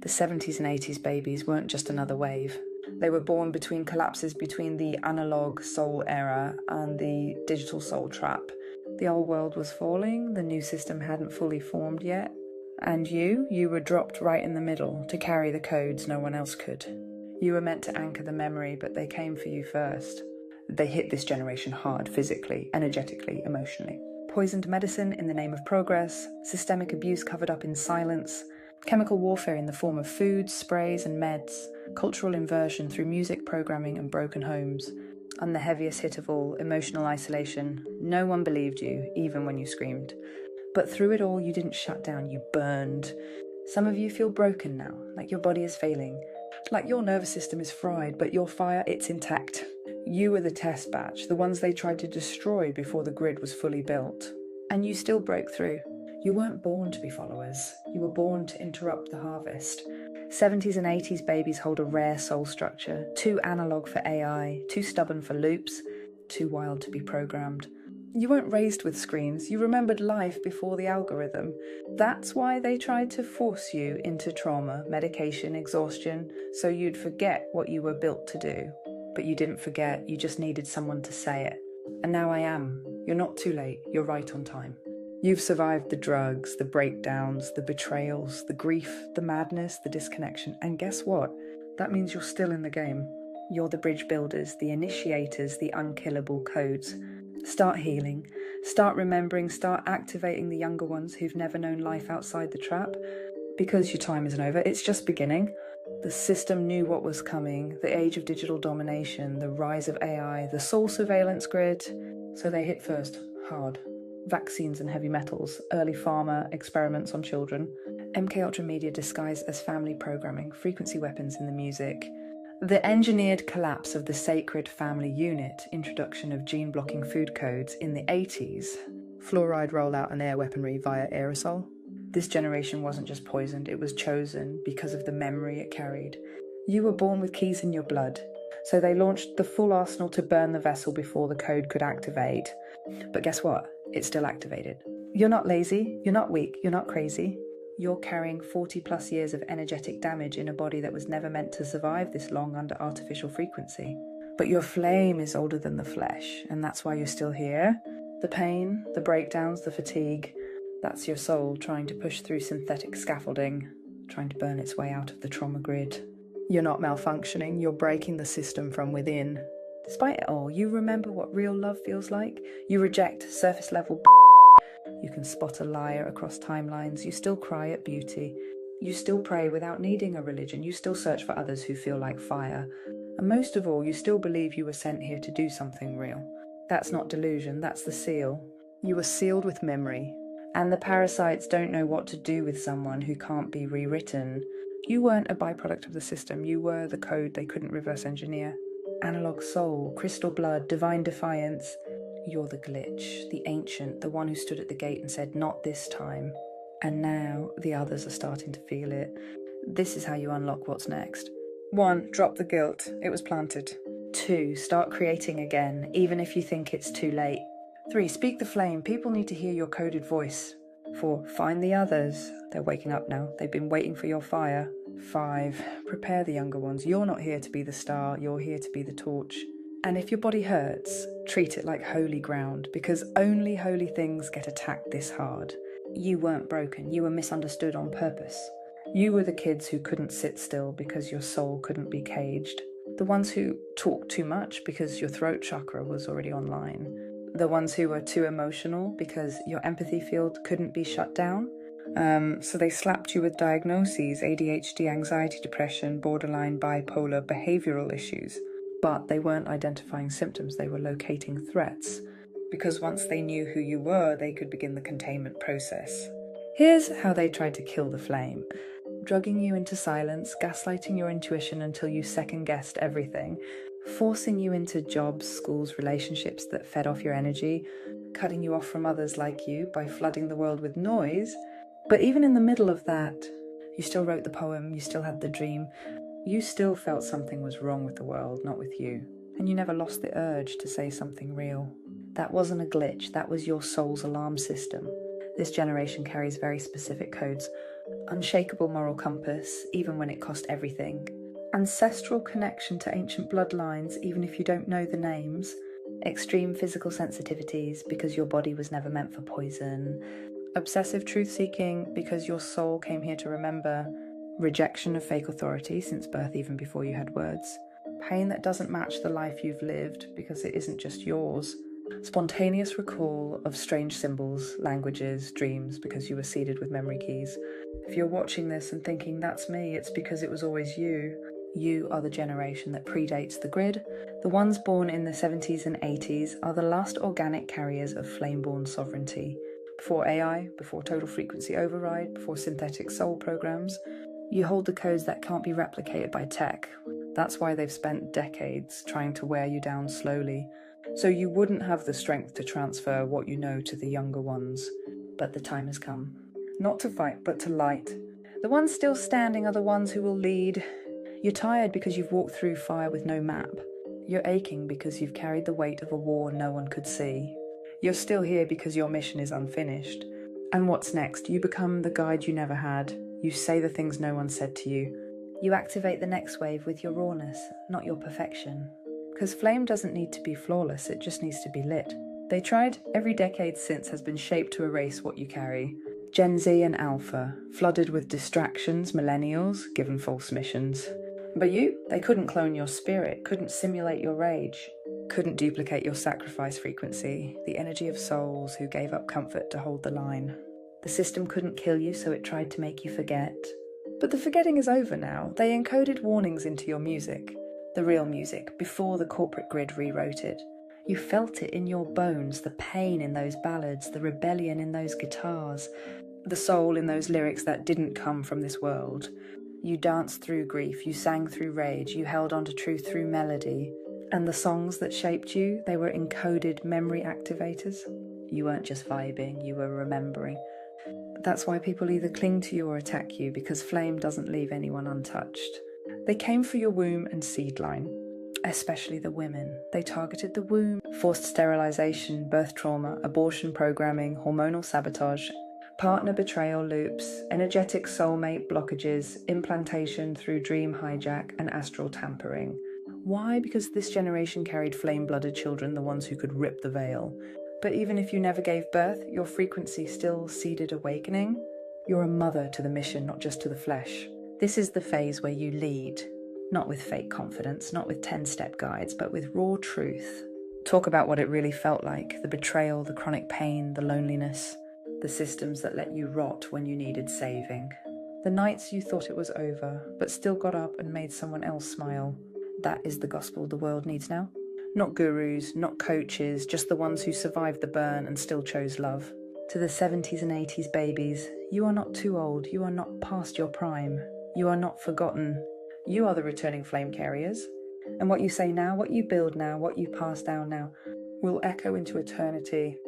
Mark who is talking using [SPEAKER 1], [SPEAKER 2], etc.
[SPEAKER 1] The 70s and 80s babies weren't just another wave. They were born between collapses between the analog soul era and the digital soul trap. The old world was falling, the new system hadn't fully formed yet, and you were dropped right in the middle to carry the codes no one else could. You were meant to anchor the memory, but they came for you first. They hit this generation hard, physically, energetically, emotionally. Poisoned medicine in the name of progress, systemic abuse covered up in silence, chemical warfare in the form of foods, sprays and meds, cultural inversion through music programming and broken homes, and the heaviest hit of all, emotional isolation. No one believed you, even when you screamed. But through it all, you didn't shut down, you burned. Some of you feel broken now, like your body is failing, like your nervous system is fried, but your fire, it's intact. You were the test batch, the ones they tried to destroy before the grid was fully built. And you still broke through. You weren't born to be followers. You were born to interrupt the harvest. 70s and 80s babies hold a rare soul structure, too analog for AI, too stubborn for loops, too wild to be programmed. You weren't raised with screens. You remembered life before the algorithm. That's why they tried to force you into trauma, medication, exhaustion, so you'd forget what you were built to do. But you didn't forget, you just needed someone to say it. And now I am. You're not too late, you're right on time. You've survived the drugs, the breakdowns, the betrayals, the grief, the madness, the disconnection. And guess what? That means you're still in the game. You're the bridge builders, the initiators, the unkillable codes. Start healing, start remembering, start activating the younger ones who've never known life outside the trap. Because your time isn't over, it's just beginning. The system knew what was coming, the age of digital domination, the rise of AI, the soul surveillance grid. So they hit first, hard. Vaccines and heavy metals, early pharma, experiments on children, MK Ultra media disguised as family programming, frequency weapons in the music. The engineered collapse of the sacred family unit, introduction of gene-blocking food codes in the 80s, fluoride rollout and air weaponry via aerosol. This generation wasn't just poisoned, it was chosen because of the memory it carried. You were born with keys in your blood, so they launched the full arsenal to burn the vessel before the code could activate. But guess what? It's still activated. You're not lazy, you're not weak, you're not crazy. You're carrying 40 plus years of energetic damage in a body that was never meant to survive this long under artificial frequency. But your flame is older than the flesh, and that's why you're still here. The pain, the breakdowns, the fatigue, that's your soul trying to push through synthetic scaffolding, trying to burn its way out of the trauma grid. You're not malfunctioning, you're breaking the system from within. Despite it all, you remember what real love feels like. You reject surface level You can spot a liar across timelines. You still cry at beauty. You still pray without needing a religion. You still search for others who feel like fire. And most of all, you still believe you were sent here to do something real. That's not delusion, that's the seal. You were sealed with memory. And the parasites don't know what to do with someone who can't be rewritten. You weren't a byproduct of the system. You were the code they couldn't reverse engineer. Analog soul, crystal blood, divine defiance. You're the glitch, the ancient, the one who stood at the gate and said, not this time. And now the others are starting to feel it. This is how you unlock what's next. 1. Drop the guilt. It was planted. 2. Start creating again, even if you think it's too late. 3. Speak the flame. People need to hear your coded voice. 4. Find the others. They're waking up now. They've been waiting for your fire. 5. Prepare the younger ones. You're not here to be the star. You're here to be the torch. And if your body hurts, treat it like holy ground, because only holy things get attacked this hard. You weren't broken. You were misunderstood on purpose. You were the kids who couldn't sit still because your soul couldn't be caged. The ones who talked too much because your throat chakra was already online. The ones who were too emotional because your empathy field couldn't be shut down. So they slapped you with diagnoses, ADHD, anxiety, depression, borderline, bipolar, behavioral issues. But they weren't identifying symptoms, they were locating threats. Because once they knew who you were, they could begin the containment process. Here's how they tried to kill the flame. Drugging you into silence, gaslighting your intuition until you second-guessed everything, forcing you into jobs, schools, relationships that fed off your energy, cutting you off from others like you by flooding the world with noise. But even in the middle of that, you still wrote the poem, you still had the dream, you still felt something was wrong with the world, not with you. And you never lost the urge to say something real. That wasn't a glitch, that was your soul's alarm system. This generation carries very specific codes. Unshakable moral compass, even when it cost everything. Ancestral connection to ancient bloodlines, even if you don't know the names. Extreme physical sensitivities because your body was never meant for poison. Obsessive truth-seeking because your soul came here to remember. Rejection of fake authority since birth, even before you had words. Pain that doesn't match the life you've lived because it isn't just yours. Spontaneous recall of strange symbols, languages, dreams because you were seeded with memory keys. If you're watching this and thinking, that's me, it's because it was always you. You are the generation that predates the grid. The ones born in the 70s and 80s are the last organic carriers of flame-born sovereignty. Before AI, before total frequency override, before synthetic soul programs, you hold the codes that can't be replicated by tech. That's why they've spent decades trying to wear you down slowly, so you wouldn't have the strength to transfer what you know to the younger ones. But the time has come. Not to fight, but to light. The ones still standing are the ones who will lead. You're tired because you've walked through fire with no map. You're aching because you've carried the weight of a war no one could see. You're still here because your mission is unfinished. And what's next? You become the guide you never had. You say the things no one said to you. You activate the next wave with your rawness, not your perfection. Because flame doesn't need to be flawless, it just needs to be lit. They tried. Every decade since has been shaped to erase what you carry. Gen Z and Alpha, flooded with distractions, millennials, given false missions. But they couldn't clone your spirit, couldn't simulate your rage, couldn't duplicate your sacrifice frequency, the energy of souls who gave up comfort to hold the line. The system couldn't kill you, so it tried to make you forget. But the forgetting is over now. They encoded warnings into your music. The real music, before the corporate grid rewrote it. You felt it in your bones, the pain in those ballads, the rebellion in those guitars, the soul in those lyrics that didn't come from this world. You danced through grief, you sang through rage, you held on to truth through melody. And the songs that shaped you, they were encoded memory activators. You weren't just vibing, you were remembering. That's why people either cling to you or attack you, because flame doesn't leave anyone untouched. They came for your womb and seed line, especially the women. They targeted the womb, forced sterilization, birth trauma, abortion programming, hormonal sabotage, partner betrayal loops, energetic soulmate blockages, implantation through dream hijack, and astral tampering. Why? Because this generation carried flame-blooded children, the ones who could rip the veil. But even if you never gave birth, your frequency still seeded awakening. You're a mother to the mission, not just to the flesh. This is the phase where you lead, not with fake confidence, not with 10-step guides, but with raw truth. Talk about what it really felt like, the betrayal, the chronic pain, the loneliness, the systems that let you rot when you needed saving. The nights you thought it was over, but still got up and made someone else smile. That is the gospel the world needs now. Not gurus, not coaches, just the ones who survived the burn and still chose love. To the 70s and 80s babies, you are not too old, you are not past your prime. You are not forgotten. You are the returning flame carriers. And what you say now, what you build now, what you pass down now, will echo into eternity.